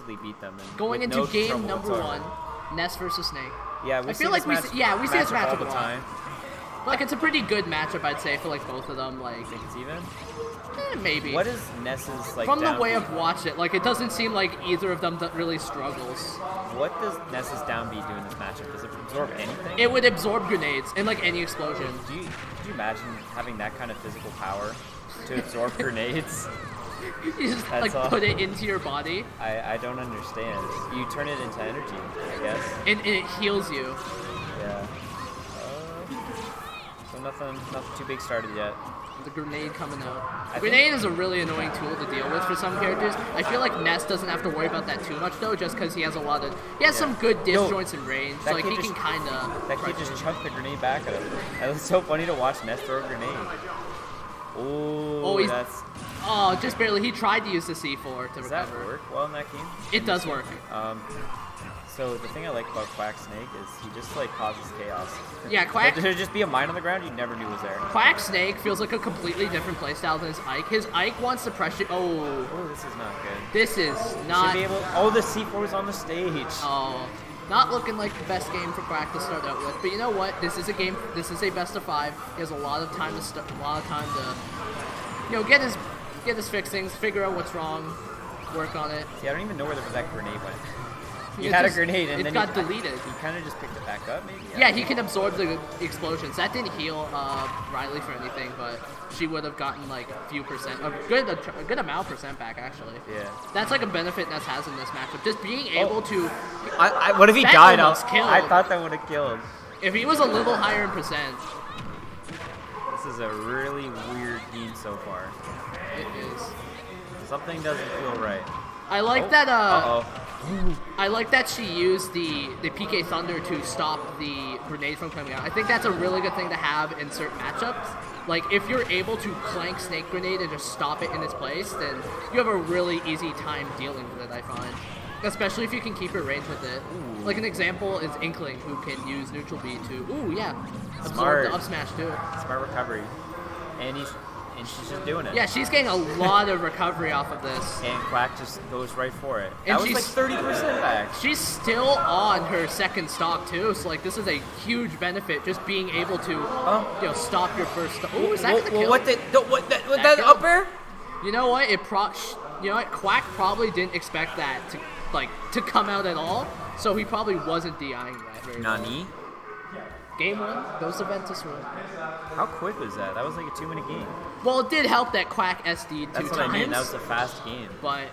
easily beat them. And Going with into no game trouble number whatsoever. 1, Ness versus Snake. Yeah, I feel like we see this matchup all the a lot. time. Like, it's a pretty good matchup, I'd say, for like both of them. Like, You think it's even? maybe. What is Ness's like? From the way downbeat? I've watched it, like, it doesn't seem like either of them really struggles. What does Ness's downbeat do in this matchup? Does it absorb anything? It would absorb grenades and like any explosion. Could you imagine having that kind of physical power to absorb grenades? You just That's all. put it into your body, I don't understand. You turn it into energy, I guess. and it heals you. Yeah. So nothing too big started yet. The grenade coming out. I Grenade is a really annoying tool to deal with for some characters. I feel like Ness doesn't have to worry about that too much though, just because he has some good disjoints in range. So like he can kind of. That kid just chucked the grenade back at him. It was so funny to watch Ness throw a grenade. Oh, that's. Oh, just barely. He tried to use the C4 to recover. Does that work well in that game? It does work. So the thing I like about Quack Snake is he just like causes chaos. Yeah, Quack. There'd just be a mine on the ground you never knew was there. Quack Snake feels like a completely different playstyle than his Ike. His Ike wants to pressure. Oh, this is not good. This is not. Should be able. Oh, the C4 is on the stage. Oh, not looking like the best game for Quack to start out with. But you know what? This is a game. This is a best of 5. He has a lot of time to get his fixings, figure out what's wrong, work on it. See, I don't even know where that grenade went. He It had just- a grenade and it then got deleted. He kind of just picked it back up, maybe. Yeah, he can absorb the explosions. That didn't heal Riley for anything, but she would have gotten like a few percent, a good amount percent back actually. Yeah. That's like a benefit Ness has in this matchup. Just being able to. What if he That died? almost killed. I thought that would have killed. If he was a little higher in percent. This is a really weird game so far. It is. Something doesn't feel right. I like that. Uh-oh. I like that she used the PK Thunder to stop the grenade from coming out. I think that's a really good thing to have in certain matchups. Like, if you're able to clank Snake Grenade and just stop it in its place, then you have a really easy time dealing with it, I find. Especially if you can keep your range with it. Ooh. Like, an example is Inkling, who can use Neutral B to, absorb Smart. the up smash too. Smart recovery. And she's just doing it. Yeah, she's getting a lot of recovery off of this. And Quack just goes right for it. And That was like 30% back. She's still on her second stock too, so like this is a huge benefit, just being able to stop your first stock. Oh, is that gonna kill? That up air? You know what? Quack probably didn't expect that to come out at all, so he probably wasn't DIing that very well. Nani? Game 1 goes to Ventuswill. How quick was that? That was like a 2-minute game. Well, it did help that Quack SD'd 2 times. That's what I mean. That was a fast game. But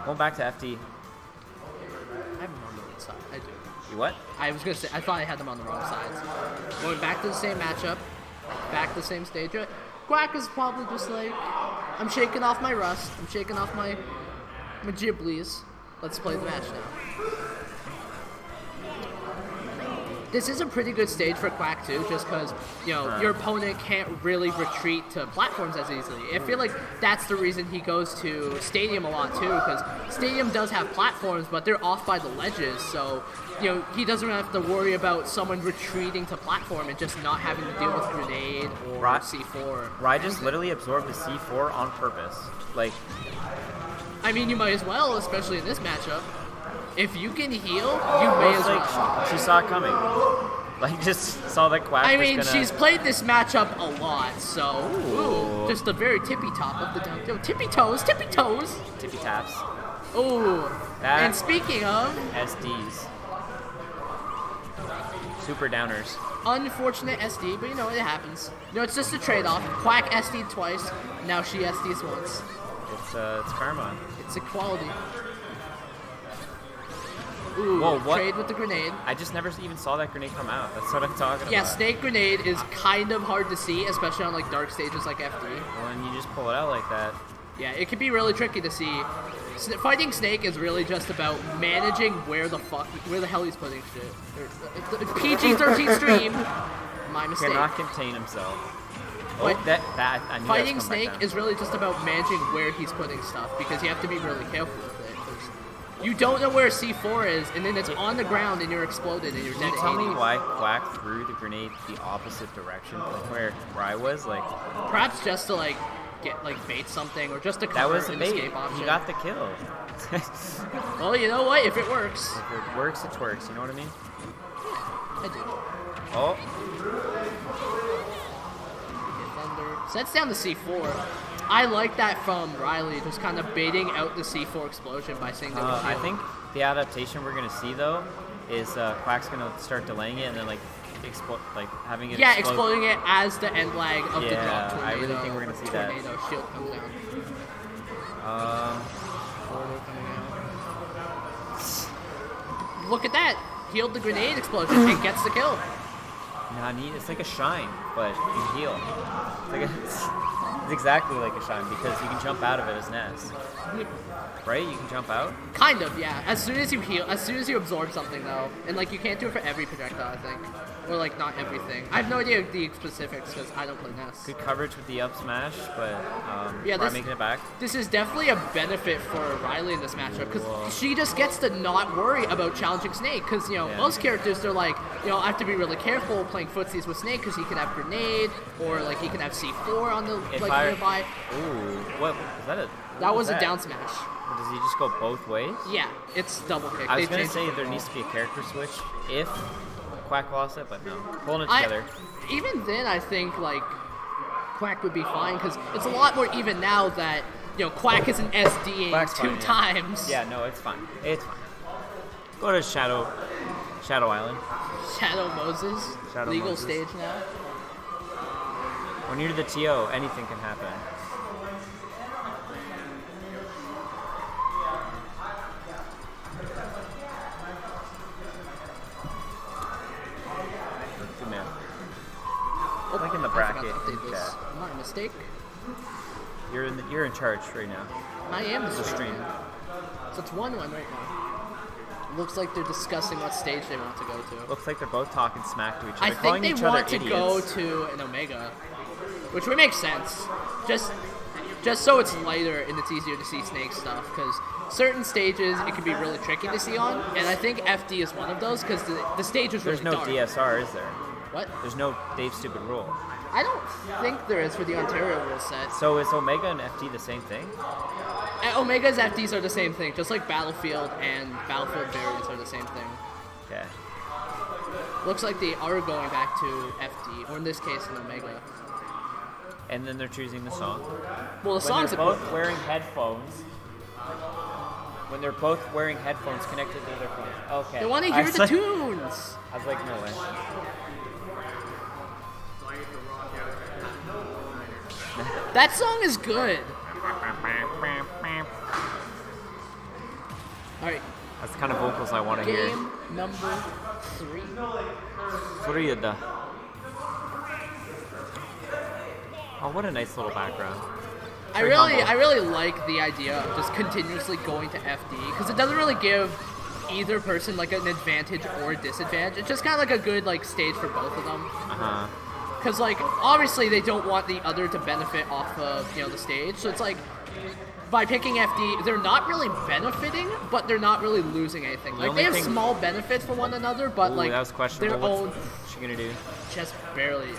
Going back to FD. I have him on the right side. I do. You what? I was gonna say, I thought I had them on the wrong sides. Going back to the same matchup, back to the same stage. Quack is probably just like, I'm shaking off my rust. I'm shaking off my Ghiblies. Let's play the match now. This is a pretty good stage for Quack too, just because your opponent can't really retreat to platforms as easily. I feel like that's the reason he goes to Stadium a lot too, because Stadium does have platforms, but they're off by the ledges, so he doesn't have to worry about someone retreating to platform and just not having to deal with grenade or C4. Rye just literally absorbed the C4 on purpose. Like, I mean, you might as well, especially in this matchup. If you can heal, you may as well. She saw it coming. Like, just saw that Quack I was mean, gonna... she's played this matchup a lot, so... Ooh, just the very tippy top of the down. Yo, tippy toes, tippy toes! Tippy taps. Ooh. And speaking of... SDs. Super downers. Unfortunate SD, but it happens. It's just a trade-off. Quack SD'd twice, now she SD's once. It's karma. It's equality. Ooh, whoa, what? Trade with the grenade. I just never even saw that grenade come out. That's what I'm talking about. Yeah, Snake Grenade is kind of hard to see, especially on like dark stages like FD. When you just pull it out like that. Yeah, it can be really tricky to see. Fighting Snake is really just about managing where the hell he's putting shit. PG-13 stream. My mistake. Cannot contain himself. But I knew fighting Snake is really just about managing where he's putting stuff, because you have to be really careful with it. You don't know where C4 is, and then it's on the ground and you're exploded and you're dead. Can you tell me why Quack threw the grenade the opposite direction from where I was? Like, perhaps just to bait something, or just to cover an escape option. He got the kill. Well, you know what? If it works. If it works, it works. You know what I mean? I do. Oh. Thunder. Sets down the C4. I like that from Riley, just kind of baiting out the C4 explosion by saying that I think the adaptation we're going to see, though, is Quack's going to start delaying it and then, like, having it explode. Exploding it as the end lag of the drop tornado. I really think we're going to see that. Tornado shield comes down. Look at that! Healed the grenade explosion and gets the kill. Nah, it's like a shine, but you heal. It's exactly like a shine because you can jump out of it as Ness. Right? You can jump out? Kind of, yeah. As soon as you heal, as soon as you absorb something, though. And, like, you can't do it for every projectile, I think. Or, like, not everything. I have no idea the specifics because I don't play Ness. Good coverage with the up smash, but making it back. This is definitely a benefit for Riley in this matchup because she just gets to not worry about challenging Snake because, you know, most characters, they're like, you know, I have to be really careful playing footsies with Snake because he can have grenade or, like, he can have C4 on the, nearby. Ooh, what? Is that a... That was a down smash. Or does he just go both ways? Yeah, it's double kick. I was going to say there needs to be a character switch if Quack lost it, but no. Pulling it together. Even then, I think, like, Quack would be fine because it's a lot more even now that, you know, Quack is an SDing two times. Yeah, no, it's fine. It's fine. Go to Shadow Island. Shadow Moses. Legal stage now. When you're the TO, anything can happen. Like in the bracket. My mistake. You're in charge right now. I am the stream. So it's 1-1 right now. Looks like they're discussing what stage they want to go to. Looks like they're both talking smack to each other. I think they want to go to an Omega, which would make sense. Just so it's lighter and it's easier to see Snake stuff, because certain stages it can be really tricky to see on, and I think FD is one of those because the stage is really dark. There's no DSR, is there? What? There's no Dave Stupid rule. I don't think there is for the Ontario rule set. So is Omega and FD the same thing? Omega's FDs are the same thing, just like Battlefield and Battlefield variants are the same thing. Okay. Looks like they are going back to FD, or in this case, an Omega. And then they're choosing the song. Well, the song's both wearing headphones. When they're both wearing headphones connected to their phones. Okay. They want to hear the tunes. I was like, no way. That song is good. Alright. That's the kind of vocals I want to hear. Game number 3. 3 of the... Oh, what a nice little background. I really like the idea of just continuously going to FD, because it doesn't really give either person like an advantage or a disadvantage. It's just kind of like a good like stage for both of them. Because like obviously they don't want the other to benefit off of, you know, the stage, so it's like by picking FD, they're not really benefiting, but they're not really losing anything. Like they have small benefits for one another, but like that was questionable. their own. What's she gonna do? Just barely.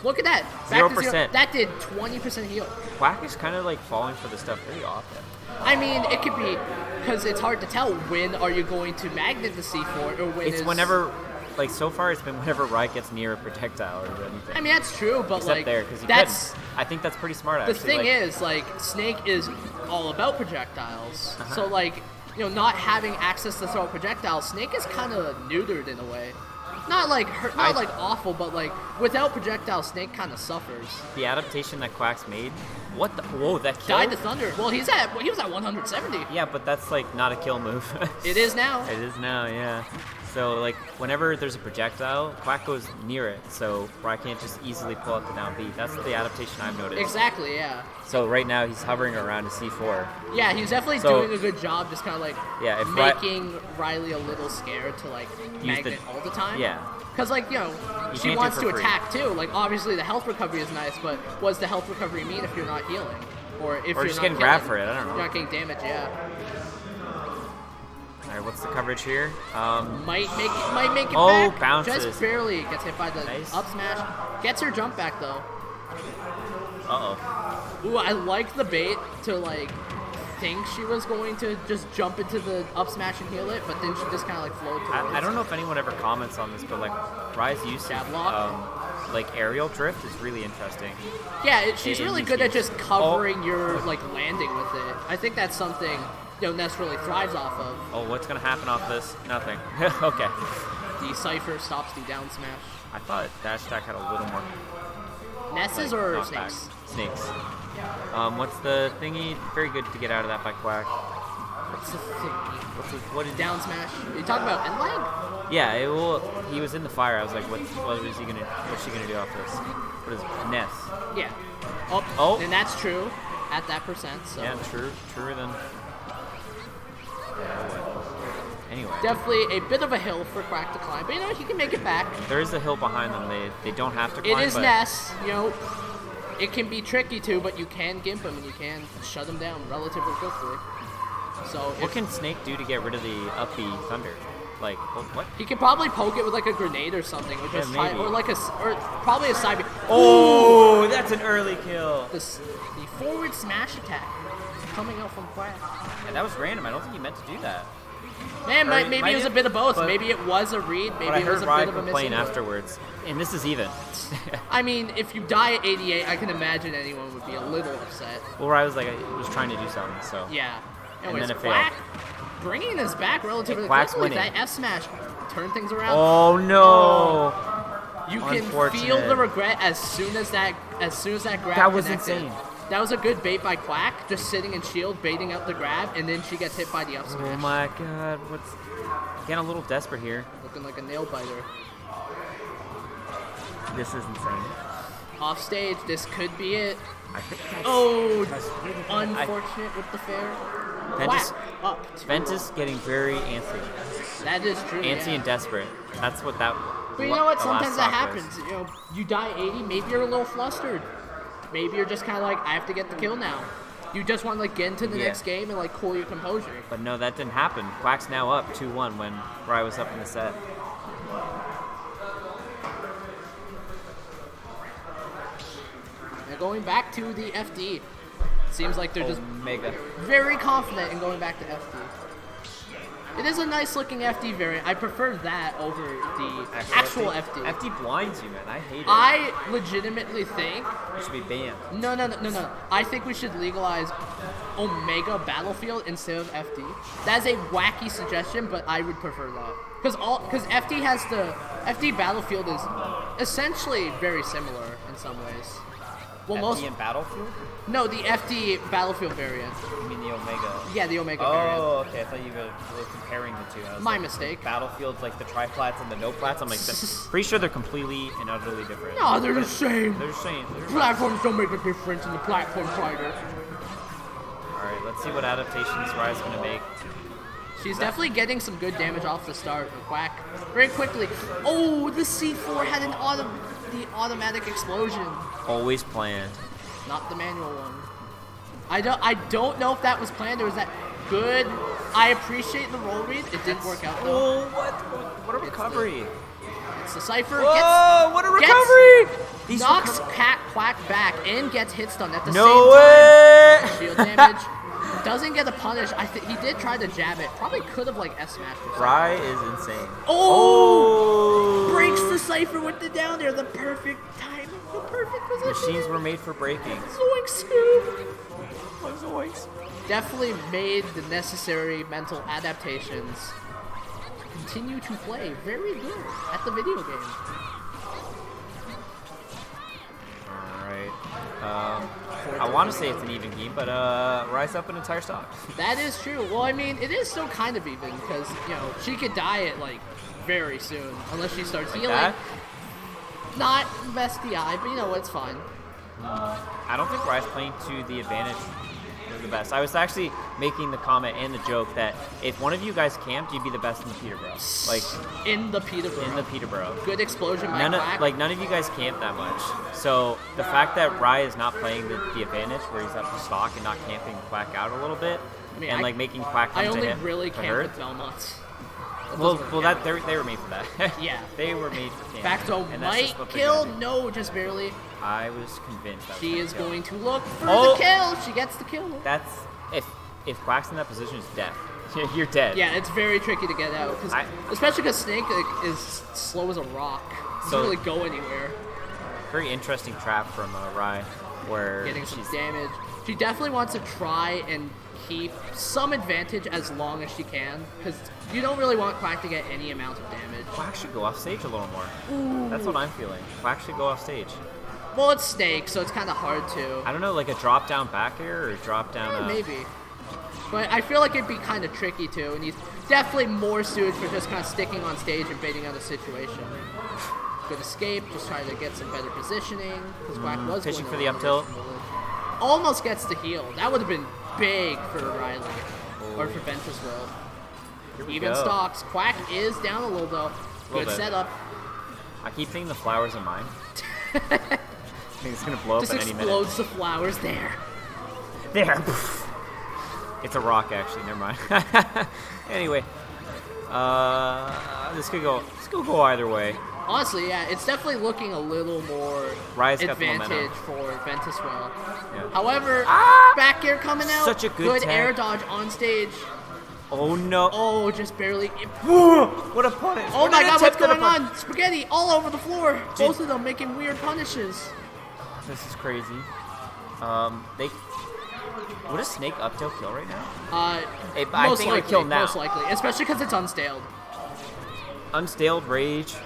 Look at that. 0%. That did 20% heal. Quack is kind of like falling for the stuff pretty often. I mean, it could be because it's hard to tell when are you going to magnet the C4 or when it's whenever. Like so far, it's been whenever Riot gets near a projectile or anything. I mean, that's true, but except like there, because I think that's pretty smart. The actually. thing is, like Snake is all about projectiles, so like you know, not having access to throw projectiles, Snake is kind of neutered in a way. Not like like awful, but like without projectiles, Snake kind of suffers. The adaptation that Quack's made. What the? Whoa, that kill? Died to Thunder. Well, he was at 170. Yeah, but that's like not a kill move. It is now. It is now, yeah. So like whenever there's a projectile, Quack goes near it, so I can't just easily pull out the down B. That's the adaptation I've noticed. Exactly, yeah. So right now he's hovering around a C4. Yeah, he's definitely doing a good job, just kind of like making Riley a little scared to like magnet all the time. Yeah. Because like, you know, she wants to attack too. Like obviously the health recovery is nice, but what does the health recovery mean if you're not healing? Or if you're just not getting grabbed for it, I don't know. You're not getting damage, yeah. Alright, what's the coverage here? Might make it back. Oh, bounces. Just barely gets hit by the up smash. Gets her jump back though. Uh-oh. Ooh, I like the bait to like think she was going to just jump into the up smash and heal it, but then she just kind of like flowed towards. I don't know if anyone ever comments on this, but like Rai's use of like aerial drift is really interesting. Yeah, she's really good at just covering your like landing with it. I think that's something Ness really thrives off of. Oh, what's gonna happen off this? Nothing. Okay. The Cypher stops the down smash. I thought dash attack had a little more. Nesses or snakes? Snakes. What's the thingy? Very good to get out of that by Quack. What's the thingy? What is down smash? You talking about end lag? Yeah, he was in the fire. I was like, what's she gonna do off this? What is it? Ness? Yeah. And that's true at that percent. So. Yeah, truer than. Anyway. Definitely a bit of a hill for Quack to climb, but he can make it back. There is a hill behind them. They don't have to climb. It is Ness. It can be tricky too, but you can gimp him and you can shut him down relatively quickly. So what can Snake do to get rid of the up B thunder? Like what? He could probably poke it with like a grenade or something, or just try, or probably a side B. Oh, that's an early kill. The forward smash attack coming out from Quack. Yeah, that was random. I don't think he meant to do that. Man, maybe it was a bit of both. Maybe it was a read. Maybe it was a bit of a complain afterwards, and this is even. I mean, if you die at 88, I can imagine anyone would be a little upset. Well, I was trying to do something, so. Yeah. Anyways, and then it Quack bringing this back relatively quickly. That F smash turned things around. Oh no! You can feel the regret as soon as that grab. That was connected. insane. That was a good bait by Quack, just sitting in shield, baiting out the grab, and then she gets hit by the up smash. Oh my god, getting a little desperate here. Looking like a nail biter. This is insane. Off stage, this could be it. I think unfortunate with the fair. Ventus getting very antsy. That is true. Antsy and desperate. That's what that. But you know what? Sometimes that happens. You die 80. Maybe you're a little flustered. Maybe you're just kind of like, I have to get the kill now. You just want to get into the next game and cool your composure. But no, that didn't happen. Quack's now up 2-1 when Rai was up in the set. They're going back to the FD. Seems like they're just very confident in going back to FD. It is a nice looking FD variant. I prefer that over the actual FD. FD blinds you, man. I hate it. I legitimately think it should be banned. No. I think we should legalize Omega Battlefield instead of FD. That is a wacky suggestion, but I would prefer that. Because FD Battlefield is essentially very similar in some ways. Well, FD and Battlefield? No, the FD Battlefield variant. You mean the Omega? Yeah, the Omega variant. Oh, okay. I thought you were comparing the two. My mistake. Battlefield's like the tri-flats and the no-flats. I'm like, pretty sure they're completely and utterly different. No, they're the same. They're the same. Platforms don't make a difference in the platform fighter. Alright, let's see what adaptations Rai's going to make. She's definitely getting some good damage off the start. Quack very quickly. Oh, the C4 had the automatic explosion. Always planned. Not the manual one. I don't know if that was planned or was that good. I appreciate the roll read. It didn't work out though. Oh, what a recovery. It's the Cypher. Whoa, what a recovery! Knocks Quack back and gets hit stun at the same time. Shield damage. Doesn't get a punish. He did try to jab it. Probably could have S smashed or something. Rai is insane. Oh! Breaks the Cypher with the down there. The perfect time. The perfect position. Machines were made for breaking. Zoink scoop. Zoinks. Definitely made the necessary mental adaptations to continue to play very good at the video game. Alright. I want to say it's an even game, but Rai's up an entire stock. That is true. Well, I mean, it is still kind of even because, she could die at, very soon unless she starts healing. That? Not best DI, but it's fine. I don't think Rai's playing to the advantage of the best. I was actually making the comment and the joke that if one of you guys camped, you'd be the best in the Peterborough. In the Peterborough. In the Peterborough. Good explosion by Quack. None of you guys camped that much. So the fact that Rai is not playing the advantage where he's up to stock and not camping Quack out a little bit, making Quack come to him. I only really camp with Belmonts. Well, they were made for that. Yeah. They were made for camping. Facto might kill. No, just barely. I was convinced that she is going to look for the kill. She gets the kill. That's if if Quack's in that position, it's death. You're dead. Yeah, it's very tricky to get out, especially because Snake is slow as a rock. Doesn't really go anywhere. Very interesting trap from Rai, where getting some damage. She definitely wants to try and keep some advantage as long as she can, because you don't really want Quack to get any amount of damage. Quack should go off stage a little more. Ooh. That's what I'm feeling. Quack should go off stage. Well, it's Snake, so it's kind of hard to. I don't know, like a drop down back air or drop down. Maybe. But I feel like it'd be kind of tricky too, and he's definitely more suited for just kind of sticking on stage and baiting out a situation. Good escape, just trying to get some better positioning, because Quack was fishing for the up tilt. Almost gets the heal. That would have been big for Riley, or for Ventuswill. Even stocks. Quack is down a little though. Good setup. I keep thinking the flowers are mine. I think it's gonna blow up at any minute. Just explodes the flowers there. There. It's a rock, actually. Never mind. Anyway, this could go either way. Honestly, yeah, it's definitely looking a little more advantage for Ventuswill. Yeah. However, back air coming out. Such a good air dodge on stage. Oh no! Oh, just barely. What a punish! Oh my God, what's going on? Spaghetti all over the floor. Both of them making weird punishes. This is crazy. Would a Snake up tilt kill right now? I think it kill now. Most likely, especially because it's unstaled. Unstaled rage.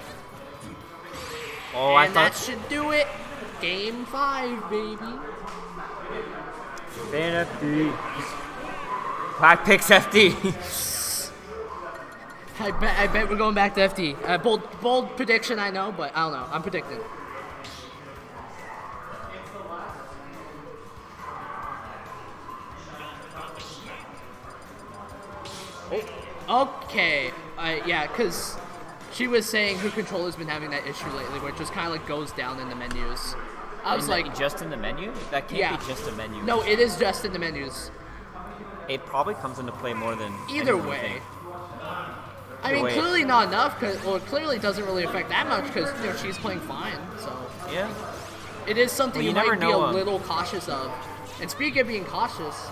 Oh, and that should do it. Game 5, baby. Fan FD. Quack picks FD. I bet we're going back to FD. Bold prediction, I know, but I don't know. I'm predicting. Okay, yeah, because she was saying her controller's been having that issue lately, where it just kind of like goes down in the menus. I was like, just in the menu? That can't be just a menu. No, it is just in the menus. It probably comes into play more than either way. I mean, clearly not enough, it clearly doesn't really affect that much, because she's playing fine. So yeah, it is something you might be a little cautious of. And speaking of being cautious,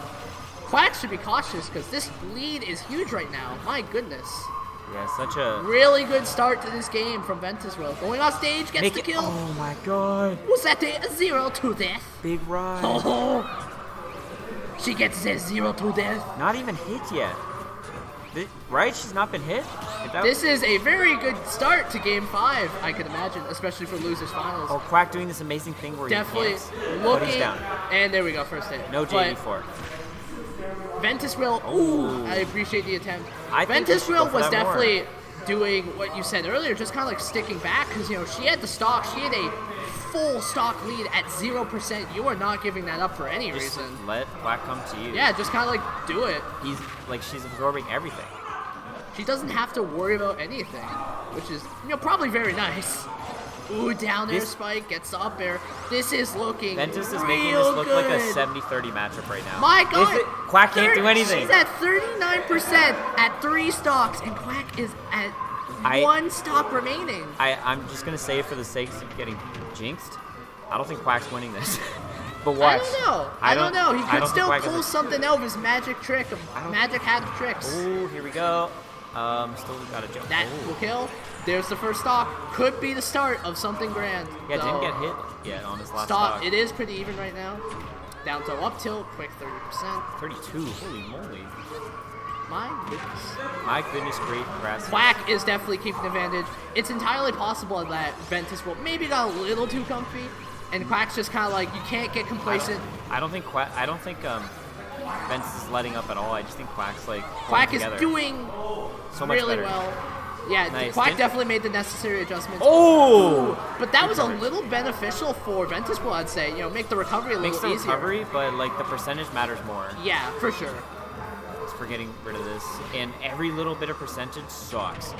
Quack should be cautious because this lead is huge right now. My goodness. Yeah, such a really good start to this game from Ventuswill. Going off stage, gets the kill. Oh my God. Was that a 0 to death? Big ride. Oh, she gets a 0 to death. Not even hit yet. Right? She's not been hit? This is a very good start to Game 5, I could imagine, especially for Losers Finals. Oh, Quack doing this amazing thing where definitely he looking. He's down. And there we go, first hit. No JD4. Ventuswill, I appreciate the attempt. Ventuswill was definitely doing what you said earlier, just kind of like sticking back, because she had the stock, she had a full stock lead at 0%. You are not giving that up for any reason. Let Quack come to you. Yeah, just kind of like do it. She's absorbing everything. She doesn't have to worry about anything, which is probably very nice. Ooh, down air spike, gets the up air. This is looking Ventus is making this look like a 70-30 matchup right now. My God! Quack can't do anything. She's at 39% at 3 stocks, and Quack is at 1 stock remaining. I'm just going to say it for the sake of getting jinxed. I don't think Quack's winning this. But watch. I don't know. He could still pull something out of his magic trick, magic hat of tricks. Ooh, here we go. Still got to jump. That will kill. There's the first stock. Could be the start of something grand. Yeah, didn't get hit yet on his last stock. It is pretty even right now. Down to up tilt, quick 30%. 32, holy moly. My goodness. My goodness, great grass. Quack is definitely keeping advantage. It's entirely possible that Ventuswill maybe got a little too comfy, and Quack's just kind of like, you can't get complacent. I don't think Ventus is letting up at all. I just think Quack's like Quack is doing so much really better. Well. Yeah, nice. Quack definitely made the necessary adjustments. Oh! But that was a little beneficial for Ventuswill, I'd say. Make the recovery a little easier. Makes the recovery, but like the percentage matters more. Yeah, for sure. For getting rid of this, and every little bit of percentage sucks.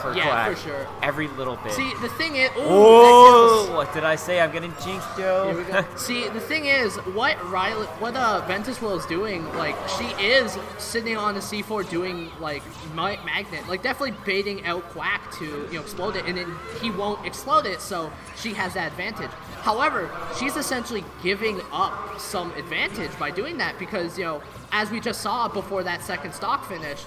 For yeah, Quack. For sure. Every little bit. See, the thing is, what did I say? I'm getting jinxed, Joe. Here we go. See, the thing is, what Ventuswill is doing, like she is sitting on the C4 doing like magnet, like definitely baiting out Quack to explode it, and then he won't explode it, so she has that advantage. However, she's essentially giving up some advantage by doing that because, you know, as we just saw before that second stock finish,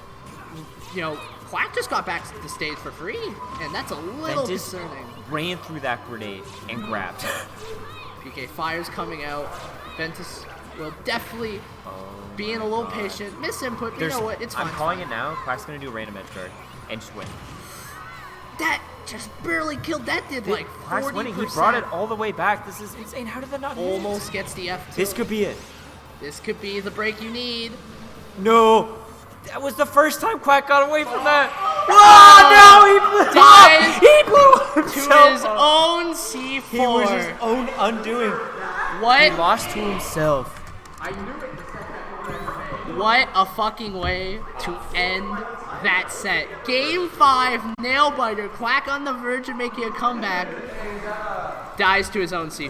you know, Quack just got back to the stage for free, and that's a little concerning. Ran through that grenade and grabbed. PK Fire's coming out. Ventus will definitely being a little patient. Miss input, you know what, it's fine. I'm calling it now. Quack's going to do a random edge guard and just win. That just barely killed. That did like 40%. Quack's winning. He brought it all the way back. This is insane. How did that not hit? Almost gets the F2. This could be it. This could be the break you need. No. That was the first time Quack got away from that. Oh, no! He blew to his own C4. He was his own undoing. What? He lost to himself. What a fucking way to end that set. Game 5, nail biter. Quack on the verge of making a comeback. Dies to his own C4.